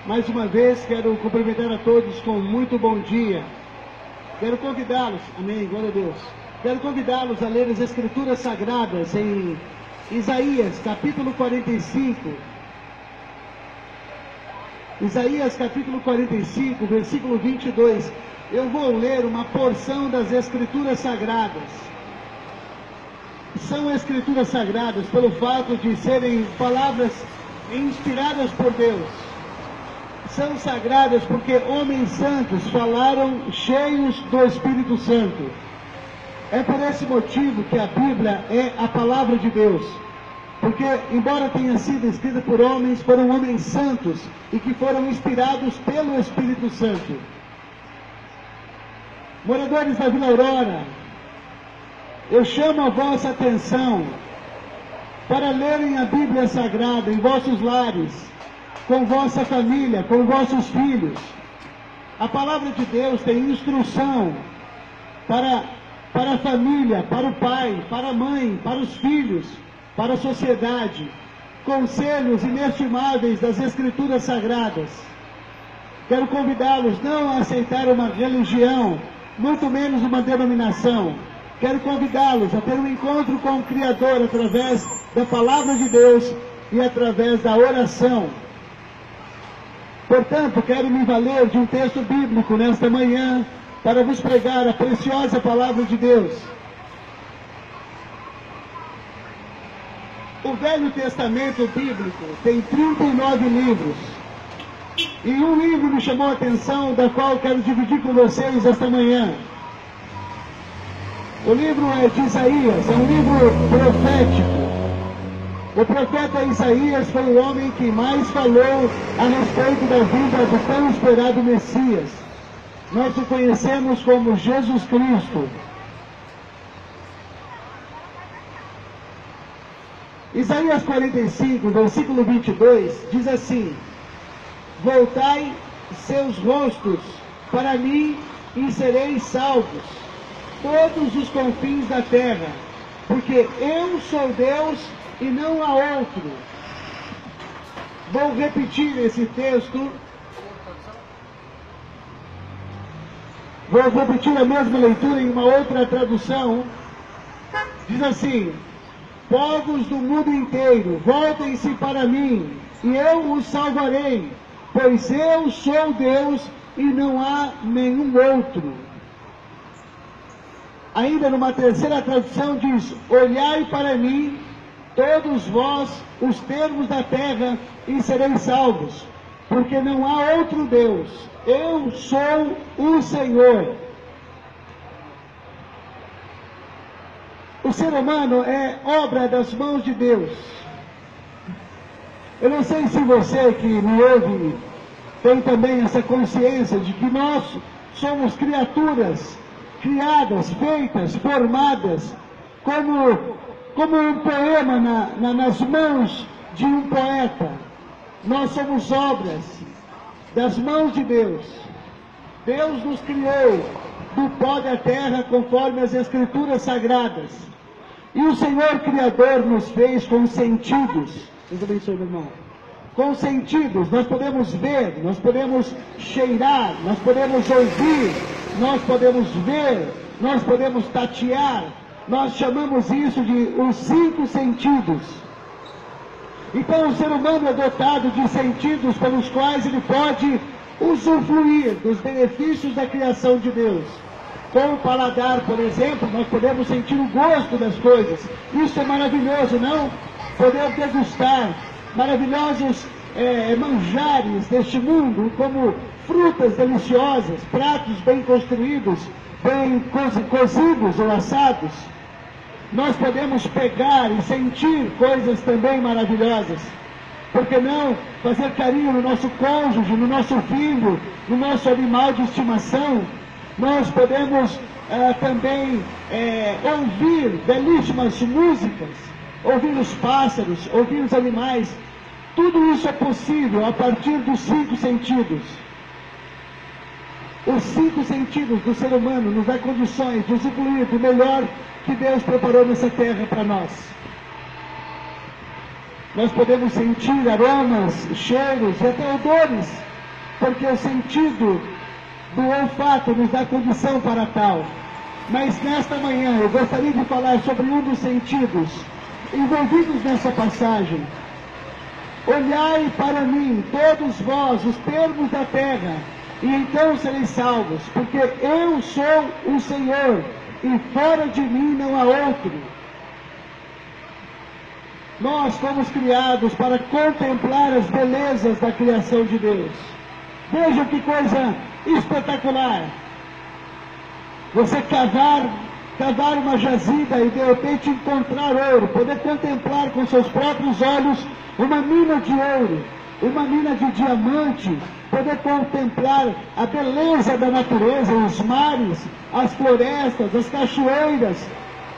Mais uma vez, quero cumprimentar a todos com muito bom dia. Quero convidá-los, amém, glória a Deus. Quero convidá-los a ler as Escrituras Sagradas em Isaías, capítulo 45. Isaías, capítulo 45, versículo 22. Eu vou ler uma porção das Escrituras Sagradas. São Escrituras Sagradas pelo fato de serem palavras inspiradas por Deus. São sagradas porque homens santos falaram cheios do Espírito Santo. É por esse motivo que a Bíblia é a palavra de Deus. Porque, embora tenha sido escrita por homens, foram homens santos e que foram inspirados pelo Espírito Santo. Moradores da Vila Aurora, eu chamo a vossa atenção para lerem a Bíblia Sagrada em vossos lares, com vossa família, com vossos filhos. A palavra de Deus tem instrução para a família, para o pai, para a mãe, para os filhos, para a sociedade. Conselhos inestimáveis das Escrituras Sagradas. Quero convidá-los não a aceitar uma religião, muito menos uma denominação. Quero convidá-los a ter um encontro com o Criador através da palavra de Deus e através da oração. Portanto, quero me valer de um texto bíblico nesta manhã para vos pregar a preciosa palavra de Deus. O Velho Testamento bíblico tem 39 livros. E um livro me chamou a atenção, da qual quero dividir com vocês esta manhã. O livro é de Isaías, é um livro profético. O profeta Isaías foi o homem que mais falou a respeito da vida do tão esperado Messias. Nós o conhecemos como Jesus Cristo. Isaías 45, versículo 22, diz assim: voltai seus rostos para mim e sereis salvos, todos os confins da terra, porque eu sou Deus e não há outro. Vou repetir esse texto. Vou repetir a mesma leitura em uma outra tradução. Diz assim: povos do mundo inteiro, voltem-se para mim, e eu os salvarei, pois eu sou Deus e não há nenhum outro. Ainda numa terceira tradução diz: olhai para mim, todos vós, os termos da terra, e sereis salvos, porque não há outro Deus, eu sou o Senhor. O ser humano é obra das mãos de Deus. Eu não sei se você que me ouve tem também essa consciência de que nós somos criaturas criadas, feitas, formadas, como um poema nas mãos de um poeta. Nós somos obras das mãos de Deus. Deus nos criou do pó da terra, conforme as Escrituras Sagradas. E o Senhor Criador nos fez com sentidos. Deus abençoe, meu irmão. Com sentidos, nós podemos ver, nós podemos cheirar, nós podemos ouvir, nós podemos ver, nós podemos tatear. Nós chamamos isso de os 5 sentidos. Então o ser humano é dotado de sentidos pelos quais ele pode usufruir dos benefícios da criação de Deus. Com o paladar, por exemplo, nós podemos sentir o gosto das coisas. Isso é maravilhoso, não? Poder degustar maravilhosos manjares deste mundo, como frutas deliciosas, pratos bem construídos, bem cozidos ou assados. Nós podemos pegar e sentir coisas também maravilhosas. Por que não fazer carinho no nosso cônjuge, no nosso filho, no nosso animal de estimação? Nós podemos também ouvir belíssimas músicas, ouvir os pássaros, ouvir os animais. Tudo isso é possível a partir dos 5 sentidos. Os 5 sentidos do ser humano nos dão condições de usufruir do melhor que Deus preparou nessa terra para nós. Nós podemos sentir aromas, cheiros e até odores porque o sentido do olfato nos dá condição para tal. Mas nesta manhã eu gostaria de falar sobre um dos sentidos envolvidos nessa passagem. Olhai para mim, todos vós, os termos da terra, e então sereis salvos, porque eu sou o Senhor, e fora de mim não há outro. Nós fomos criados para contemplar as belezas da criação de Deus. Vejam que coisa espetacular! Você cavar uma jazida e de repente encontrar ouro, poder contemplar com seus próprios olhos uma mina de ouro, uma mina de diamante, poder contemplar a beleza da natureza, os mares, as florestas, as cachoeiras.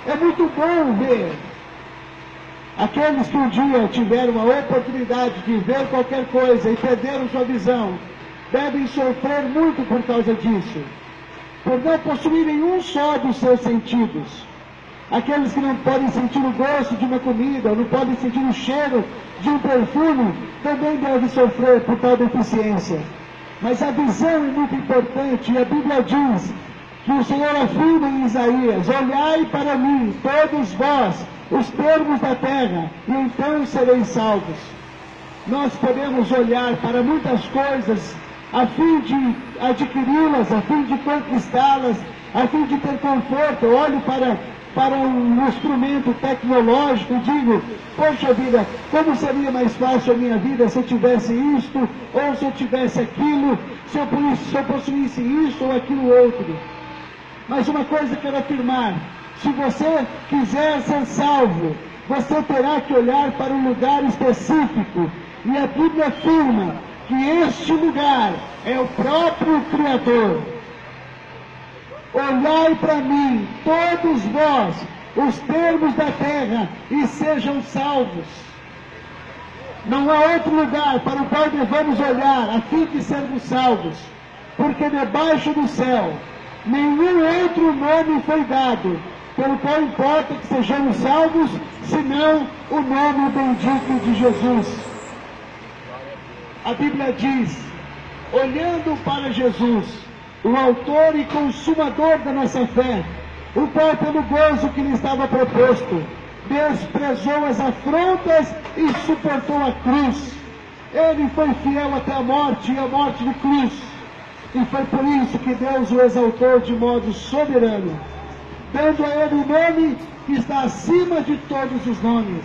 É muito bom ver. Aqueles que um dia tiveram a oportunidade de ver qualquer coisa e perderam sua visão, devem sofrer muito por causa disso, por não possuírem um só dos seus sentidos. Aqueles que não podem sentir o gosto de uma comida, não podem sentir o cheiro de um perfume, também devem sofrer por tal deficiência. Mas a visão é muito importante, e a Bíblia diz que o Senhor afirma em Isaías: olhai para mim, todos vós, os termos da terra, e então sereis salvos. Nós podemos olhar para muitas coisas a fim de adquiri-las, a fim de conquistá-las, a fim de ter conforto. Eu olho para um instrumento tecnológico e digo: poxa vida, como seria mais fácil a minha vida se eu tivesse isto, ou se eu tivesse aquilo, se eu possuísse isto ou aquilo outro. Mas uma coisa eu quero afirmar: se você quiser ser salvo, você terá que olhar para um lugar específico, e a Bíblia afirma que este lugar é o próprio Criador. Olhai para mim, todos vós, os termos da terra, e sejam salvos. Não há outro lugar para o qual devemos olhar a fim de sermos salvos, porque debaixo do céu nenhum outro nome foi dado, pelo qual importa que sejamos salvos, senão o nome bendito de Jesus. A Bíblia diz: olhando para Jesus, o autor e consumador da nossa fé, o qual pelo gozo que lhe estava proposto, desprezou as afrontas e suportou a cruz. Ele foi fiel até a morte, e a morte de cruz. E foi por isso que Deus o exaltou de modo soberano, dando a ele o nome que está acima de todos os nomes.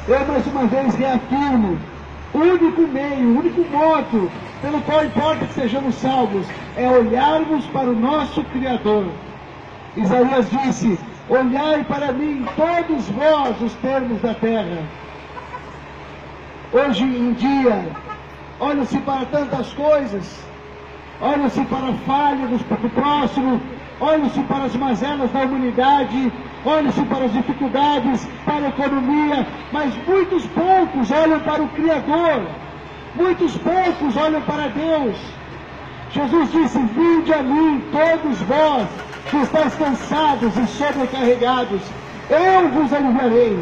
Eu mais uma vez reafirmo: o único meio, o único modo pelo qual importa que sejamos salvos é olharmos para o nosso Criador. Isaías disse: olhai para mim, todos vós, os termos da terra. Hoje em dia, olha-se para tantas coisas, olha-se para a falha do próximo, olha-se para as mazelas da humanidade, olha-se para as dificuldades, para a economia, mas muitos poucos olham para o Criador, muitos poucos olham para Deus. Jesus disse: vinde a mim, todos vós que estáis cansados e sobrecarregados, eu vos aliviarei.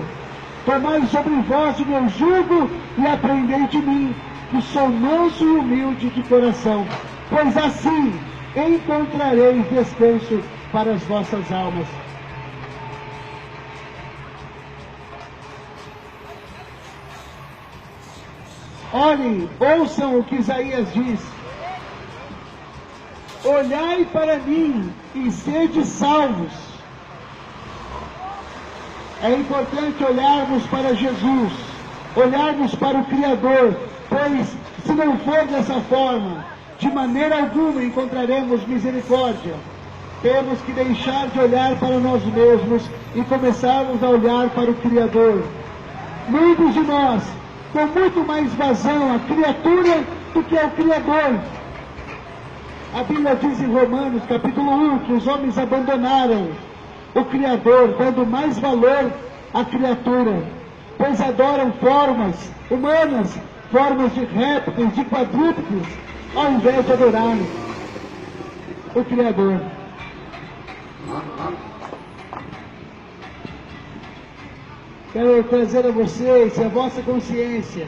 Tomai sobre vós o meu jugo e aprendei de mim, que sou manso e humilde de coração, pois assim encontrareis descanso para as vossas almas. Olhem, ouçam o que Isaías diz: olhai para mim e sede salvos. É importante olharmos para Jesus, olharmos para o Criador, pois se não for dessa forma, de maneira alguma encontraremos misericórdia. Temos que deixar de olhar para nós mesmos e começarmos a olhar para o Criador. Muitos de nós dão muito mais vazão à criatura do que ao Criador. A Bíblia diz em Romanos, capítulo 1, que os homens abandonaram o Criador, dando mais valor à criatura, pois adoram formas humanas, formas de répteis, de quadrúpedes, ao invés de adorar o Criador. Quero trazer a vocês, a vossa consciência,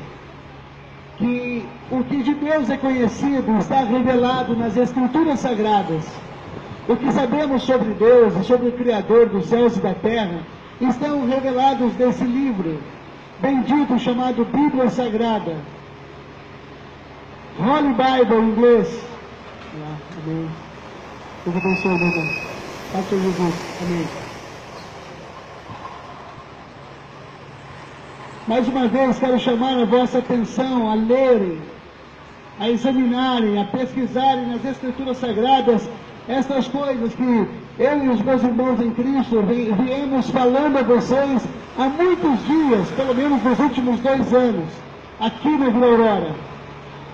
que o que de Deus é conhecido está revelado nas Escrituras Sagradas. O que sabemos sobre Deus e sobre o Criador dos céus e da terra estão revelados nesse livro bendito chamado Bíblia Sagrada. Holy Bible em inglês. Amém. Deus abençoe, meu irmão. Pastor Jesus. Amém. Mais uma vez, quero chamar a vossa atenção a lerem, a examinarem, a pesquisarem nas Escrituras Sagradas estas coisas que eu e os meus irmãos em Cristo viemos falando a vocês há muitos dias, pelo menos nos últimos 2 anos, aqui na Vila Aurora.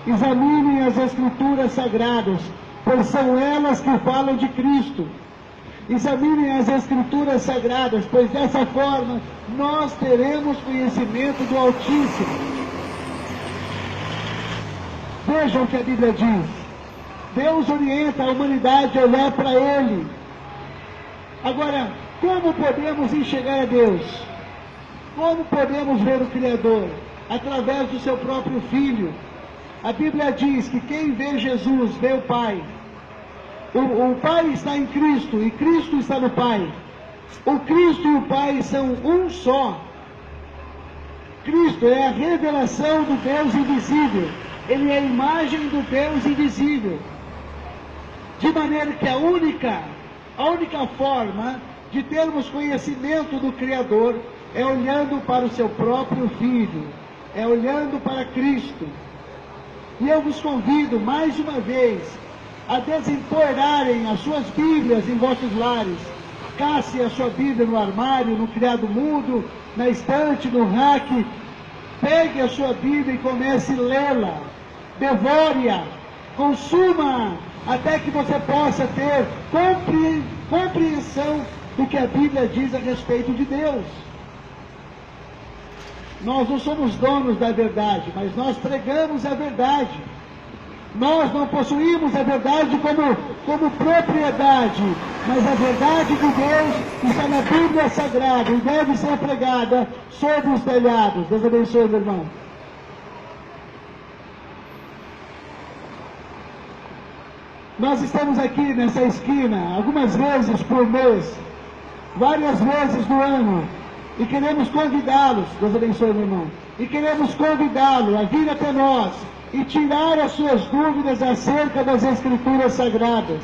Examinem as Escrituras Sagradas, pois são elas que falam de Cristo. Examinem as Escrituras Sagradas, pois dessa forma nós teremos conhecimento do Altíssimo. Vejam o que a Bíblia diz. Deus orienta a humanidade a olhar para Ele. Agora, como podemos enxergar a Deus? Como podemos ver o Criador? Através do seu próprio Filho. A Bíblia diz que quem vê Jesus vê o Pai. O Pai está em Cristo e Cristo está no Pai. O Cristo e o Pai são um só. Cristo é a revelação do Deus invisível. Ele é a imagem do Deus invisível. De maneira que a única forma de termos conhecimento do Criador é olhando para o seu próprio Filho, é olhando para Cristo. E eu vos convido mais uma vez a desempoeirarem as suas Bíblias em vossos lares. Casse a sua Bíblia no armário, no criado mudo, na estante, no rack. Pegue a sua Bíblia e comece a lê-la. Devore-a, consuma até que você possa ter compreensão do que a Bíblia diz a respeito de Deus. Nós não somos donos da verdade, mas nós pregamos a verdade. Nós não possuímos a verdade como propriedade, mas a verdade de Deus está na Bíblia Sagrada e deve ser pregada sobre os telhados. Deus abençoe, meu irmão. Nós estamos aqui nessa esquina algumas vezes por mês, várias vezes no ano, e queremos convidá-los, Deus abençoe, meu irmão, e queremos convidá-lo a vir até nós e tirar as suas dúvidas acerca das Escrituras Sagradas.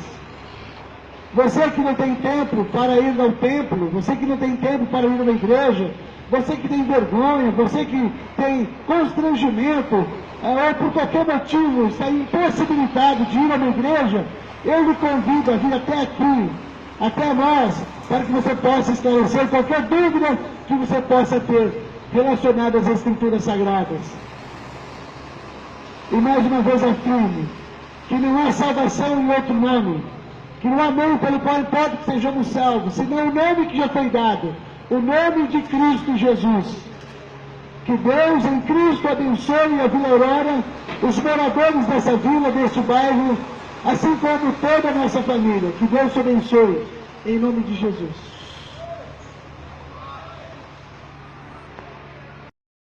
Você que não tem tempo para ir ao templo, você que não tem tempo para ir a uma igreja, você que tem vergonha, você que tem constrangimento, ou por qualquer motivo está impossibilitado de ir a uma igreja, eu lhe convido a vir até aqui, até nós, para que você possa esclarecer qualquer dúvida que você possa ter relacionada às Escrituras Sagradas. E mais uma vez afirmo que não há salvação em outro nome, que não há nome pelo qual importa que sejamos salvos, senão o nome que já foi dado, o nome de Cristo Jesus. Que Deus em Cristo abençoe a Vila Aurora, os moradores dessa vila, deste bairro, assim como toda a nossa família. Que Deus te abençoe, em nome de Jesus.